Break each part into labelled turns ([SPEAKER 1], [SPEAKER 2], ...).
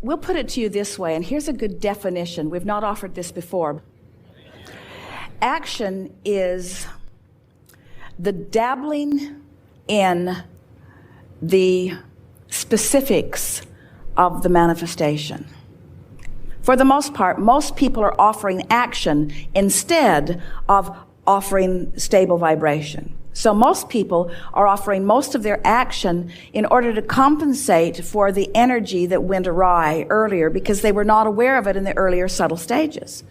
[SPEAKER 1] we'll put it to you this way, and here's a good definition. We've not offered this before. Action is the dabbling in the specifics of the manifestation. For the most part, most people are offering action instead of offering stable vibration. So most people are offering most of their action in order to compensate for the energy that went awry earlier because they were not aware of it in the earlier subtle stages.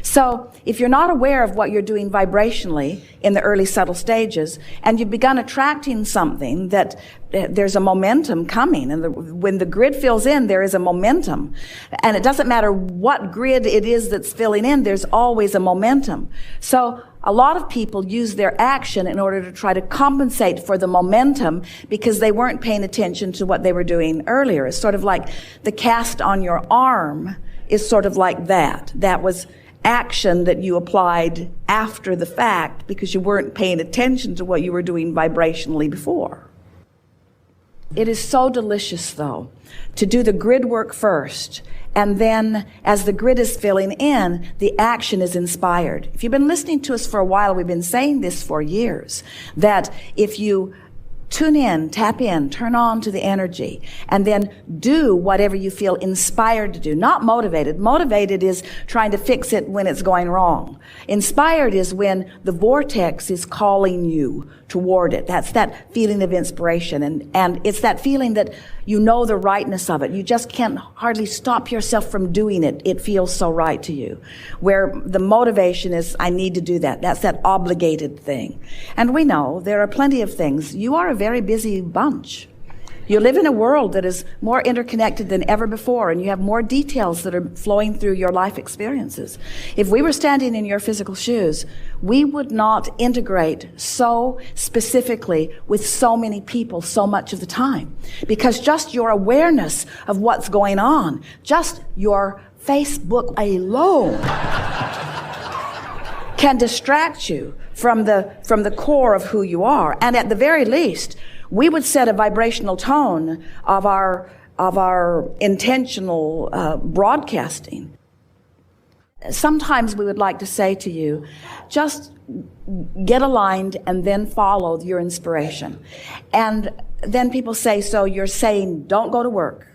[SPEAKER 1] So if you're not aware of what you're doing vibrationally in the early subtle stages, and you've begun attracting something that there's a momentum coming, and when the grid fills in, there is a momentum. And it doesn't matter what grid it is that's filling in, there's always a momentum. So a lot of people use their action in order to try to compensate for the momentum because they weren't paying attention to what they were doing earlier. It's sort of like the cast on your arm is sort of like that. That was action that you applied after the fact because you weren't paying attention to what you were doing vibrationally before. It is so delicious, though, to do the grid work first, and then as the grid is filling in, the action is inspired. If you've been listening to us for a while, we've been saying this for years, that if you tune in, tap in, turn on to the energy, and then do whatever you feel inspired to do. Not motivated. Motivated is trying to fix it when it's going wrong. Inspired is when the vortex is calling you toward it. That's that feeling of inspiration. And it's that feeling that you know the rightness of it. You just can't hardly stop yourself from doing it. It feels so right to you. Where the motivation is, I need to do that. That's that obligated thing. And we know there are plenty of things. You are a very busy bunch. You live in a world that is more interconnected than ever before, and you have more details that are flowing through your life experiences. If we were standing in your physical shoes, we would not integrate so specifically with so many people so much of the time. Because just your awareness of what's going on, just your Facebook alone can distract you from the core of who you are. And at the very least, we would set a vibrational tone of our intentional broadcasting. Sometimes we would like to say to you, just get aligned and then follow your inspiration. And then people say, so you're saying don't go to work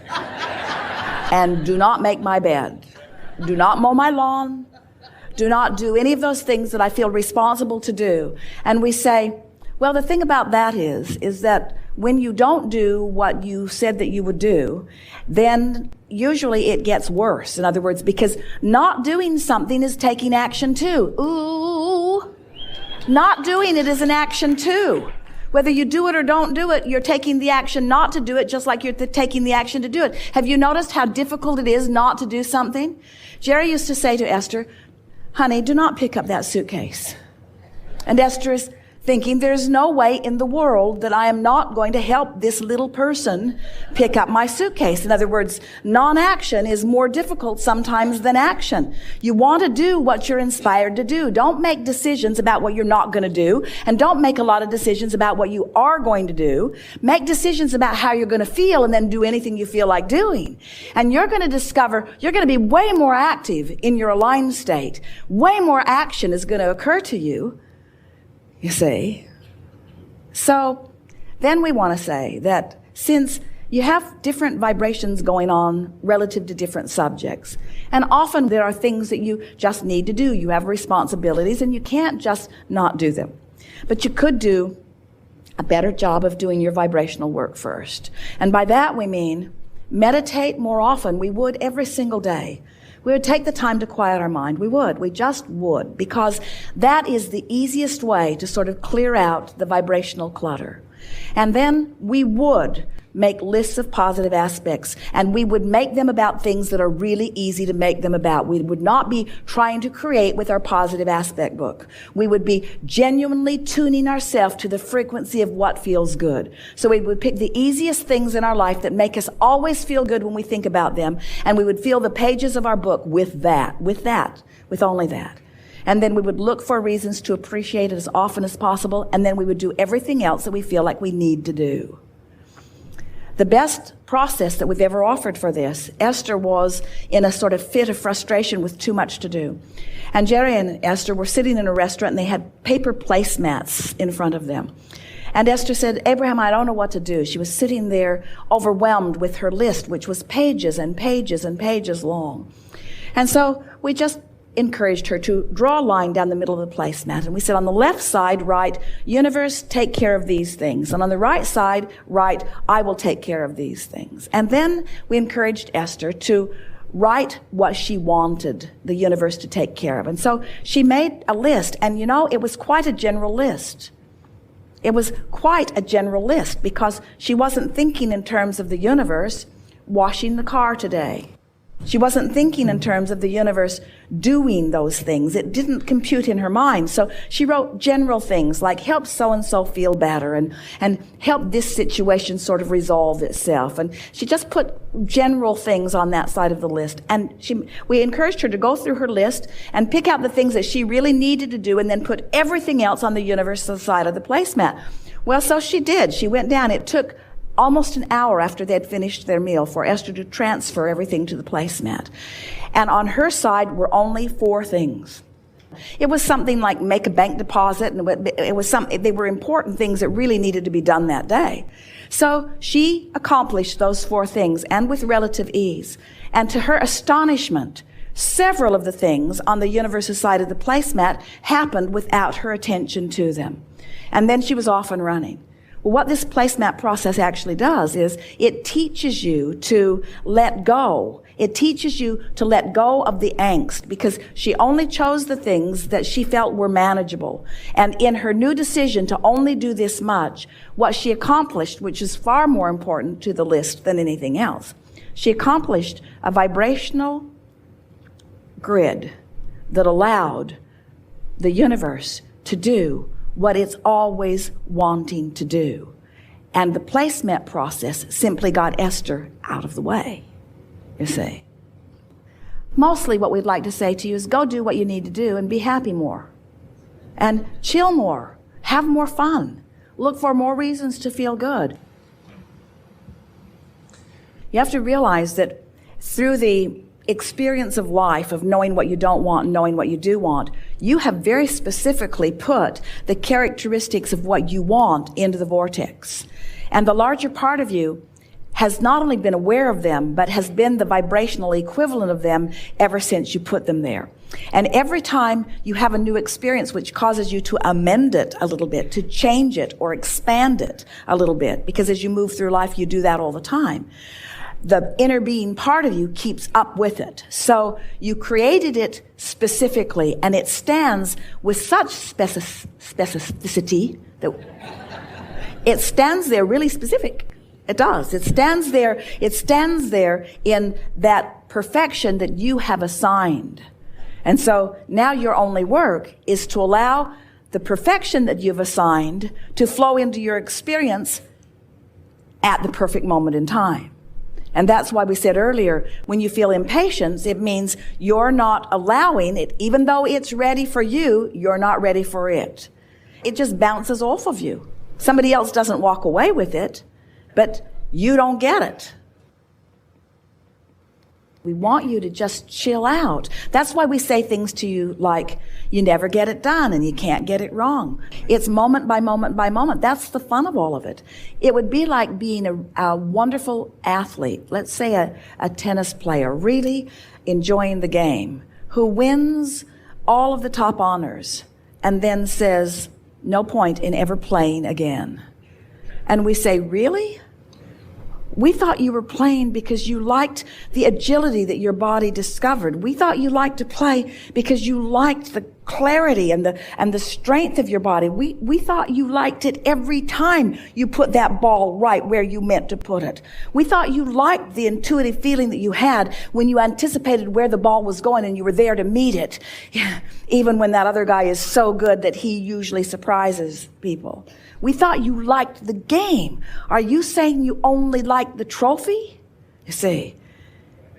[SPEAKER 1] and do not make my bed, do not mow my lawn, do not do any of those things that I feel responsible to do. And we say, well, the thing about that is that when you don't do what you said that you would do, then usually it gets worse. In other words, because not doing something is taking action too. Ooh, not doing it is an action too. Whether you do it or don't do it, you're taking the action not to do it, just like you're taking the action to do it. Have you noticed how difficult it is not to do something? Jerry used to say to Esther, honey, do not pick up that suitcase. And Esther is thinking, there's no way in the world that I am not going to help this little person pick up my suitcase. In other words, non-action is more difficult sometimes than action. You want to do what you're inspired to do. Don't make decisions about what you're not going to do, and don't make a lot of decisions about what you are going to do. Make decisions about how you're going to feel, and then do anything you feel like doing. And you're going to discover you're going to be way more active in your aligned state. Way more action is going to occur to you. You see? So then we want to say that since you have different vibrations going on relative to different subjects, and often there are things that you just need to do. You have responsibilities and you can't just not do them. But you could do a better job of doing your vibrational work first. And by that we mean meditate more often. We would every single day. We would take the time to quiet our mind. We just would, because that is the easiest way to sort of clear out the vibrational clutter. And then we would make lists of positive aspects, and we would make them about things that are really easy to make them about. We would not be trying to create with our positive aspect book. We would be genuinely tuning ourselves to the frequency of what feels good. So we would pick the easiest things in our life that make us always feel good when we think about them, and we would fill the pages of our book with only that. And then we would look for reasons to appreciate it as often as possible, and then we would do everything else that we feel like we need to do. The best process that we've ever offered for this. Esther was in a sort of fit of frustration with too much to do. And Jerry and Esther were sitting in a restaurant, and they had paper placemats in front of them. And Esther said, Abraham, I don't know what to do. She was sitting there overwhelmed with her list, which was pages and pages and pages long. And so we just encouraged her to draw a line down the middle of the placemat. And we said, on the left side, write, universe, take care of these things. And on the right side, write, I will take care of these things. And then we encouraged Esther to write what she wanted the universe to take care of. And so she made a list. And you know, it was quite a general list. It was quite a general list because she wasn't thinking in terms of the universe washing the car today. She wasn't thinking in terms of the universe doing those things. It didn't compute in her mind. So she wrote general things like help so-and-so feel better and help this situation sort of resolve itself. And she just put general things on that side of the list. And we encouraged her to go through her list and pick out the things that she really needed to do and then put everything else on the universal side of the placemat. Well, so she did. She went down. It took almost an hour after they had finished their meal for Esther to transfer everything to the placemat. And on her side were only 4 things. It was something like make a bank deposit, and they were important things that really needed to be done that day. So she accomplished those 4 things, and with relative ease. And to her astonishment, several of the things on the universal side of the placemat happened without her attention to them. And then she was off and running. Well, what this placemat process actually does is it teaches you to let go. It teaches you to let go of the angst because she only chose the things that she felt were manageable. And in her new decision to only do this much, what she accomplished, which is far more important to the list than anything else, she accomplished a vibrational grid that allowed the universe to do what it's always wanting to do. And the placemat process simply got Esther out of the way, you see. Mostly what we'd like to say to you is go do what you need to do and be happy more. And chill more. Have more fun. Look for more reasons to feel good. You have to realize that through the experience of life, of knowing what you don't want and knowing what you do want, you have very specifically put the characteristics of what you want into the vortex. And the larger part of you has not only been aware of them, but has been the vibrational equivalent of them ever since you put them there. And every time you have a new experience which causes you to amend it a little bit, to change it or expand it a little bit, because as you move through life, you do that all the time, the inner being part of you keeps up with it. So you created it specifically, and it stands with such specificity that it stands there really specific. It does. It stands there in that perfection that you have assigned. And so now your only work is to allow the perfection that you've assigned to flow into your experience at the perfect moment in time. And that's why we said earlier, when you feel impatience, it means you're not allowing it, even though it's ready for you, you're not ready for it. It just bounces off of you. Somebody else doesn't walk away with it, but you don't get it. We want you to just chill out. That's why we say things to you like, you never get it done and you can't get it wrong. It's moment by moment by moment. That's the fun of all of it. It would be like being a wonderful athlete, let's say a tennis player, really enjoying the game, who wins all of the top honors and then says, no point in ever playing again. And we say, really? We thought you were playing because you liked the agility that your body discovered. We thought you liked to play because you liked the clarity and the strength of your body. We thought you liked it every time you put that ball right where you meant to put it. We thought you liked the intuitive feeling that you had when you anticipated where the ball was going and you were there to meet it. Even when that other guy is so good that he usually surprises people. We thought you liked the game. Are you saying you only liked the trophy? You see,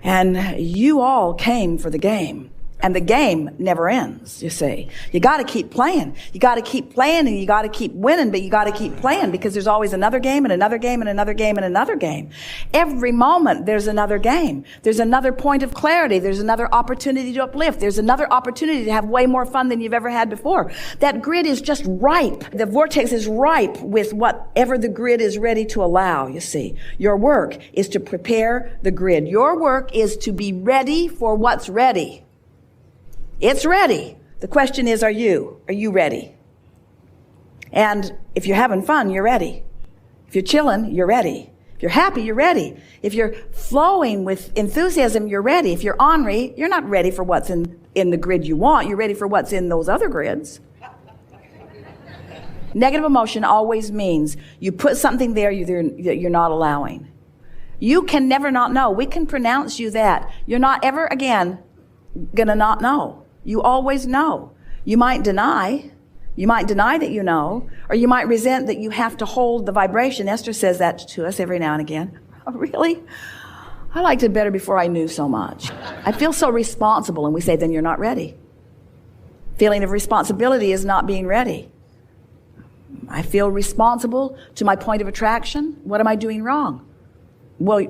[SPEAKER 1] and you all came for the game. And the game never ends, you see. You got to keep playing. You got to keep playing, and you got to keep winning, but you got to keep playing, because there's always another game and another game and another game and another game. Every moment there's another game. There's another point of clarity. There's another opportunity to uplift. There's another opportunity to have way more fun than you've ever had before. That grid is just ripe. The vortex is ripe with whatever the grid is ready to allow, you see. Your work is to prepare the grid. Your work is to be ready for what's ready. It's ready. The question is, are you ready? And if you're having fun, you're ready. If you're chilling, you're ready. If you're happy, you're ready. If you're flowing with enthusiasm, you're ready. If you're ornery, you're not ready for what's in the grid you want. You're ready for what's in those other grids. Negative emotion always means you put something there that you're not allowing. You can never not know. We can pronounce you that. You're not ever again gonna not know. You always know. You might deny that you know, or you might resent that you have to hold the vibration. Esther says that to us every now and again. Oh, really? I liked it better before I knew so much. I feel so responsible, and we say, then you're not ready. Feeling of responsibility is not being ready. I feel responsible to my point of attraction. What am I doing wrong? Well,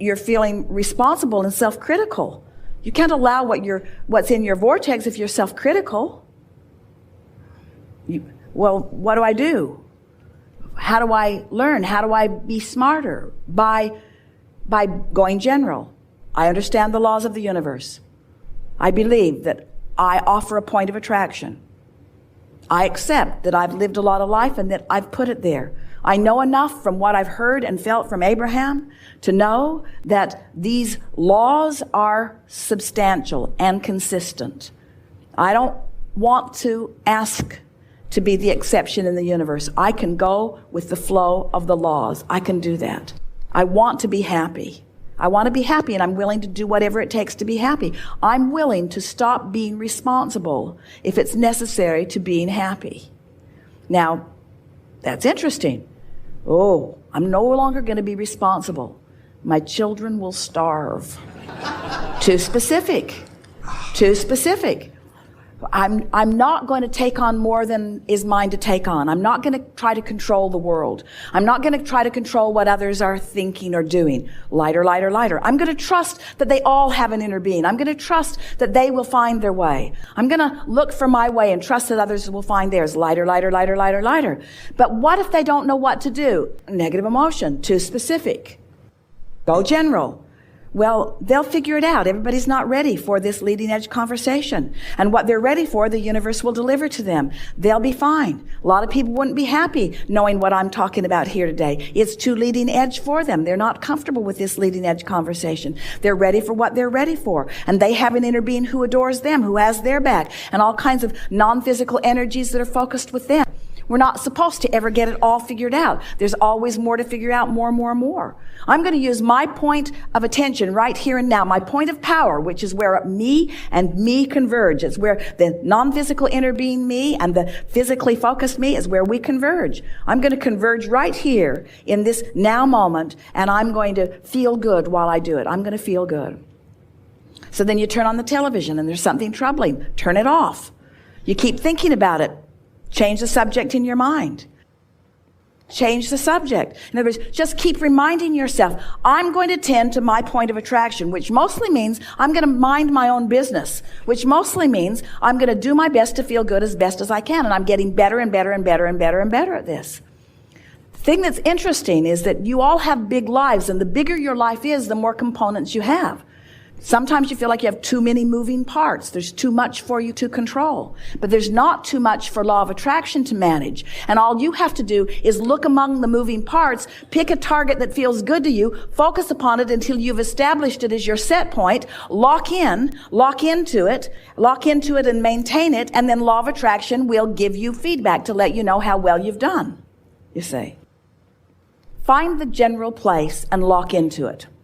[SPEAKER 1] you're feeling responsible and self-critical. You can't allow what's in your vortex if you're self-critical. Well, what do I do? How do I learn? How do I be smarter? By going general. I understand the laws of the universe. I believe that I offer a point of attraction. I accept that I've lived a lot of life and that I've put it there. I know enough from what I've heard and felt from Abraham to know that these laws are substantial and consistent. I don't want to ask to be the exception in the universe. I can go with the flow of the laws. I can do that. I want to be happy. I want to be happy, and I'm willing to do whatever it takes to be happy. I'm willing to stop being responsible if it's necessary to being happy. Now, that's interesting. Oh, I'm no longer going to be responsible. My children will starve. Too specific. Too specific. I'm not going to take on more than is mine to take on. I'm not going to try to control the world. I'm not going to try to control what others are thinking or doing. Lighter, lighter, lighter. I'm going to trust that they all have an inner being. I'm going to trust that they will find their way. I'm going to look for my way and trust that others will find theirs. Lighter, lighter, lighter, lighter, lighter. But what if they don't know what to do? Negative emotion. Too specific. Go general. Well, they'll figure it out. Everybody's not ready for this leading edge conversation. And what they're ready for, the universe will deliver to them. They'll be fine. A lot of people wouldn't be happy knowing what I'm talking about here today. It's too leading edge for them. They're not comfortable with this leading edge conversation. They're ready for what they're ready for. And they have an inner being who adores them, who has their back, and all kinds of non-physical energies that are focused with them. We're not supposed to ever get it all figured out. There's always more to figure out, more and more and more. I'm going to use my point of attention right here and now, my point of power, which is where me and me converge. It's where the non-physical inner being me and the physically focused me is where we converge. I'm going to converge right here in this now moment, and I'm going to feel good while I do it. I'm going to feel good. So then you turn on the television and there's something troubling. Turn it off. You keep thinking about it. Change the subject in your mind. Change the subject. In other words, just keep reminding yourself, I'm going to tend to my point of attraction, which mostly means I'm going to mind my own business, which mostly means I'm going to do my best to feel good as best as I can. And I'm getting better and better and better and better and better at this. The thing that's interesting is that you all have big lives, and the bigger your life is, the more components you have. Sometimes you feel like you have too many moving parts. There's too much for you to control. But there's not too much for law of attraction to manage. And all you have to do is look among the moving parts, pick a target that feels good to you, focus upon it until you've established it as your set point, lock into it and maintain it, and then law of attraction will give you feedback to let you know how well you've done, you see. Find the general place and lock into it.